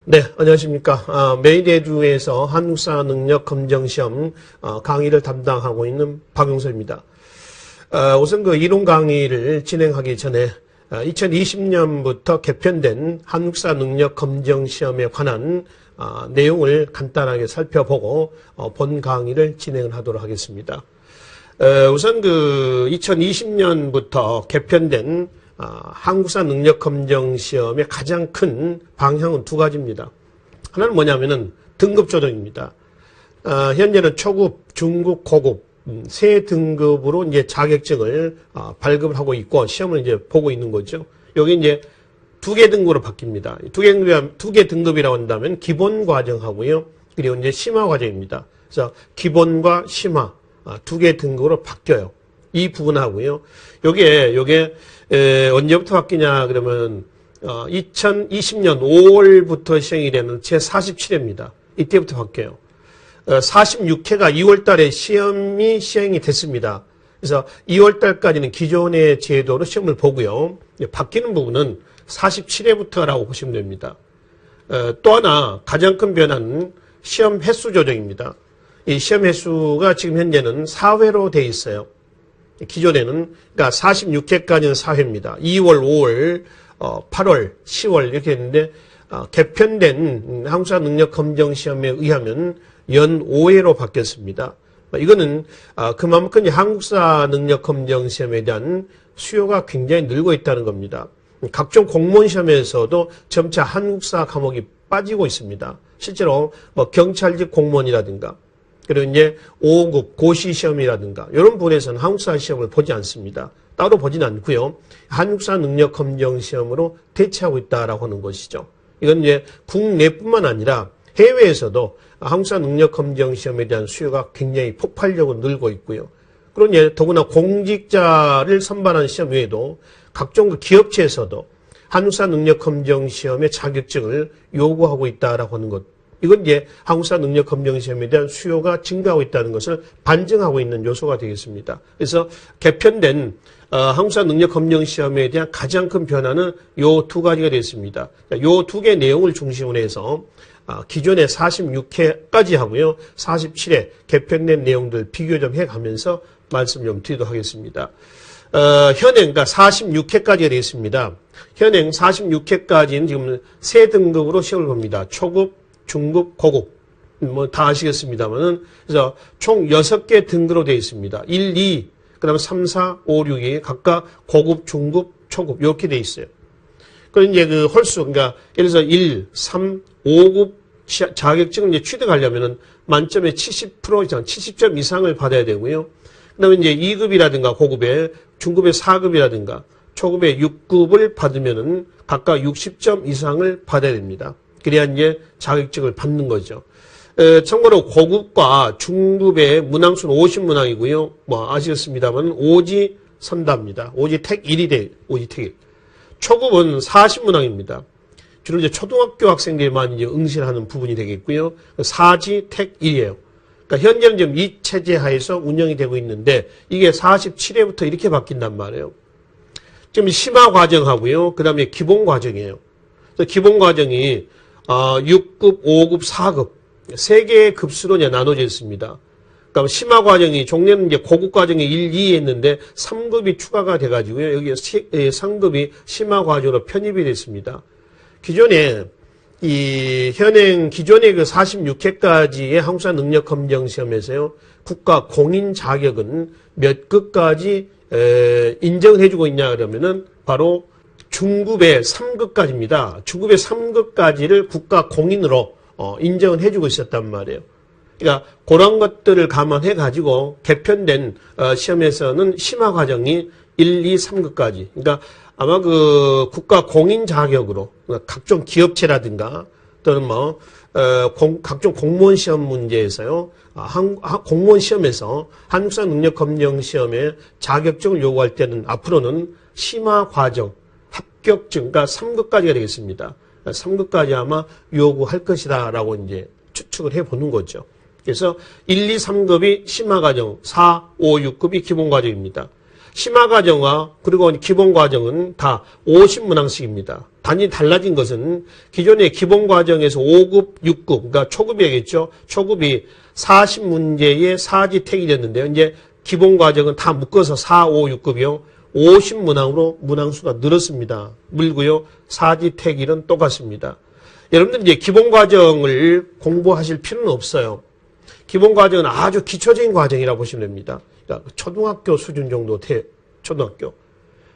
네, 안녕하십니까. 메이데주에서 한국사 능력 검정 시험 강의를 담당하고 있는 박용서입니다. 우선 그 이론 강의를 진행하기 전에 2020년부터 개편된 한국사 능력 검정 시험에 관한 내용을 간단하게 살펴보고 본 강의를 진행을 하도록 하겠습니다. 우선 그 2020년부터 개편된 한국사 능력 검정 시험의 가장 큰 방향은 두 가지입니다. 하나는 뭐냐면은 등급 조정입니다. 현재는 초급, 중급, 고급 세 등급으로 이제 자격증을 발급을 하고 있고 시험을 이제 보고 있는 거죠. 여기 이제 두 개 등급으로 바뀝니다. 두 개 등급이라고 한다면 기본 과정하고요. 그리고 이제 심화 과정입니다. 그래서 기본과 심화 두 개 등급으로 바뀌어요. 이 부분하고요. 요게 언제부터 바뀌냐 그러면 2020년 5월부터 시행이 되는 제47회입니다. 이때부터 바뀌어요. 46회가 2월 달에 시험이 시행이 됐습니다. 그래서 2월 달까지는 기존의 제도로 시험을 보고요. 바뀌는 부분은 47회부터라고 보시면 됩니다. 또 하나 가장 큰 변화는 시험 횟수 조정입니다. 이 시험 횟수가 지금 현재는 4회로 돼 있어요. 기존에는 그러니까 46회까지는 4회입니다. 2월, 5월, 8월, 10월 이렇게 했는데 개편된 한국사 능력 검정 시험에 의하면 연 5회로 바뀌었습니다. 이거는 그만큼 한국사 능력 검정 시험에 대한 수요가 굉장히 늘고 있다는 겁니다. 각종 공무원 시험에서도 점차 한국사 과목이 빠지고 있습니다. 실제로 경찰직 공무원이라든가 그리고 이제 5급 고시 시험이라든가 이런 부분에서는 한국사 시험을 보지 않습니다. 따로 보지는 않고요. 한국사 능력 검정 시험으로 대체하고 있다라고 하는 것이죠. 이건 이제 국내뿐만 아니라 해외에서도 한국사 능력 검정 시험에 대한 수요가 굉장히 폭발적으로 늘고 있고요. 그리고 이제 더구나 공직자를 선발하는 시험 외에도 각종 그 기업체에서도 한국사 능력 검정 시험의 자격증을 요구하고 있다라고 하는 것. 이건 이제 한국사 능력 검정 시험에 대한 수요가 증가하고 있다는 것을 반증하고 있는 요소가 되겠습니다. 그래서 개편된 한국사 능력 검정 시험에 대한 가장 큰 변화는 요 두 가지가 되겠습니다. 요 두 개 내용을 중심으로 해서 기존의 46회까지 하고요. 47회 개편된 내용들 비교 좀 해가면서 말씀 좀 드리도록 하겠습니다. 현행, 그러니까 46회까지가 되겠습니다. 현행 46회까지는 지금 세 등급으로 시험을 봅니다. 초급, 중급, 고급. 다 아시겠습니다만은, 그래서 총 6개 등급으로 되어 있습니다. 1, 2, 그 다음에 3, 4, 5, 6이 각각 고급, 중급, 초급, 이렇게 되어 있어요. 그럼 이제 그 홀수, 그러니까 예를 들어서 1, 3, 5급 자격증을 이제 취득하려면은 만점에 70% 이상, 70점 이상을 받아야 되고요. 그 다음에 이제 2급이라든가 고급에, 중급에 4급이라든가, 초급에 6급을 받으면은 각각 60점 이상을 받아야 됩니다. 그래야 이제 자격증을 받는 거죠. 참고로 고급과 중급의 문항수는 50문항이고요. 아시겠습니다만 오지 선답니다. 오지 택 1이 돼, 오지 택 1. 초급은 40문항입니다. 주로 이제 초등학교 학생들만 이제 응시하는 부분이 되겠고요. 사지 택 1이에요. 그러니까 현재는 지금 이 체제 하에서 운영이 되고 있는데 이게 47회부터 이렇게 바뀐단 말이에요. 지금 심화 과정하고요. 그 다음에 기본 과정이에요. 그래서 기본 과정이 6급, 5급, 4급 세 개의 급수로 이제 나눠져 있습니다. 그러니까 심화 과정이 종래는 이제 고급 과정이 1, 2 했는데 3급이 추가가 돼가지고요. 여기 3급이 심화 과정으로 편입이 됐습니다. 기존에 현행 기존의 그 46회까지의 한국사 능력 검정 시험에서요. 국가 공인 자격은 몇 급까지 인정을 해주고 있냐 그러면은 바로 중급의 3급까지입니다. 중급의 3급까지를 국가 공인으로 인정을 해주고 있었단 말이에요. 그러니까 그런 것들을 감안해 가지고 개편된 시험에서는 심화 과정이 1, 2, 3급까지. 그러니까 아마 그 국가 공인 자격으로 각종 기업체라든가 또는 각종 공무원 시험 문제에서요. 공무원 시험에서 한국사 능력 검정 시험에 자격증을 요구할 때는 앞으로는 심화 과정 합격증, 그러니까 3급까지가 되겠습니다. 3급까지 아마 요구할 것이다라고 이제 추측을 해보는 거죠. 그래서 1, 2, 3급이 심화 과정, 4, 5, 6급이 기본 과정입니다. 심화과정과 그리고 기본과정은 다 50문항씩입니다. 단지 달라진 것은 기존의 기본과정에서 5급, 6급, 그러니까 초급이겠죠. 초급이 40문제의 사지택이 됐는데요. 이제 기본과정은 다 묶어서 4, 5, 6급이요. 50문항으로 문항수가 늘었습니다. 물고요. 사지택일은 똑같습니다. 여러분들 이제 기본과정을 공부하실 필요는 없어요. 기본과정은 아주 기초적인 과정이라고 보시면 됩니다. 그러니까 초등학교 수준 정도 초등학교.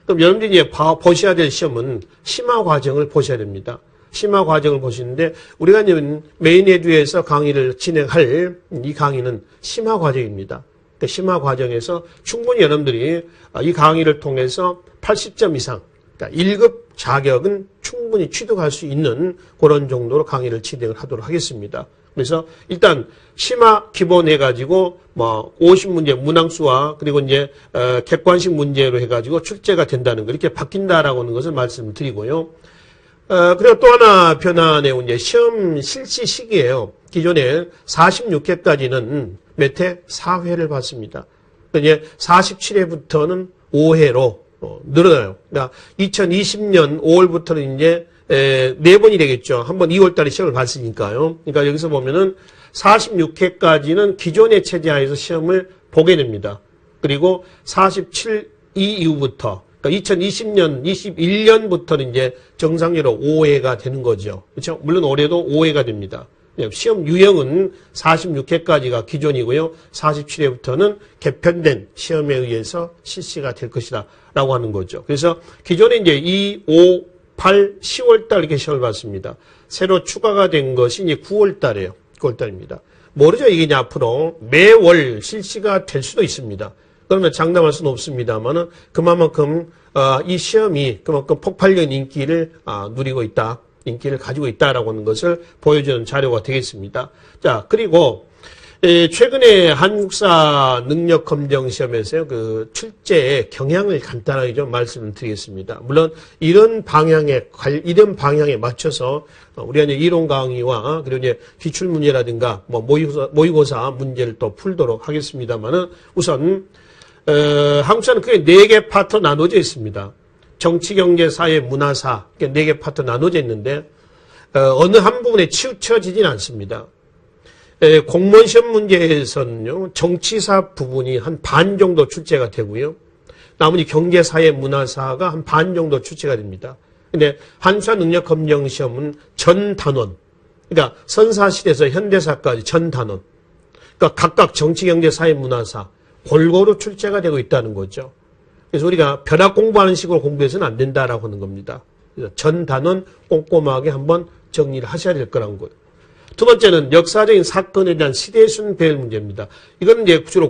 그럼 여러분들이 이제 보셔야 될 시험은 심화과정을 보셔야 됩니다. 심화과정을 보시는데 우리가 이제 메인 에듀에서 강의를 진행할 이 강의는 심화과정입니다. 심화과정에서 충분히 여러분들이 이 강의를 통해서 80점 이상, 그러니까 1급 자격은 충분히 취득할 수 있는 그런 정도로 강의를 진행을 하도록 하겠습니다. 그래서 일단 심화 기본 해가지고 뭐 50문제 문항수와 그리고 이제 객관식 문제로 해가지고 출제가 된다는 거 이렇게 바뀐다라고 하는 것을 말씀을 드리고요. 그리고 또 하나 변화 내용 이제 시험 실시 시기예요. 기존에 46회까지는 몇 회? 4회를 받습니다. 이제 47회부터는 5회로 늘어나요. 그러니까 2020년 5월부터는 이제 4번이 되겠죠. 한번 2월 달에 시험을 봤으니까요. 그러니까 여기서 보면은 46회까지는 기존의 체제 하에서 시험을 보게 됩니다. 그리고 47회 이후부터 그러니까 2020년, 21년부터는 이제 정상적으로 5회가 되는 거죠. 그렇죠? 물론 올해도 5회가 됩니다. 시험 유형은 46회까지가 기존이고요. 47회부터는 개편된 시험에 의해서 실시가 될 것이다 라고 하는 거죠. 그래서 기존에 이제 2, 5, 8, 10월 달 이렇게 시험을 봤습니다. 새로 추가가 된 것이 이제 9월 달이에요. 9월 달입니다. 모르죠. 이게 이제 앞으로 매월 실시가 될 수도 있습니다. 그러면 장담할 수는 없습니다만은 그만큼 이 시험이 그만큼 폭발적인 인기를 누리고 있다. 인기를 가지고 있다라고 하는 것을 보여주는 자료가 되겠습니다. 자, 그리고 최근에 한국사 능력검정시험에서요, 그 출제의 경향을 간단하게 좀 말씀을 드리겠습니다. 물론 이런 방향에 맞춰서 우리가 이제 이론 강의와 그리고 이제 기출문제라든가 뭐 모의고사 문제를 또 풀도록 하겠습니다만은 우선 한국사는 크게 4개 파트로 나눠져 있습니다. 정치, 경제, 사회, 문화사, 4개 파트 나눠져 있는데, 어느 한 부분에 치우쳐지진 않습니다. 공무원 시험 문제에서는요, 정치사 부분이 한 반 정도 출제가 되고요. 나머지 경제, 사회, 문화사가 한 반 정도 출제가 됩니다. 근데 한국사 능력 검정 시험은 전 단원, 그러니까 선사시대에서 현대사까지 전 단원, 그러니까 각각 정치, 경제, 사회, 문화사 골고루 출제가 되고 있다는 거죠. 그래서 우리가 벼락 공부하는 식으로 공부해서는 안 된다라고 하는 겁니다. 그래서 전 단원 꼼꼼하게 한번 정리를 하셔야 될 거라는 거예요. 두 번째는 역사적인 사건에 대한 시대순 배열 문제입니다. 이건 이제 주로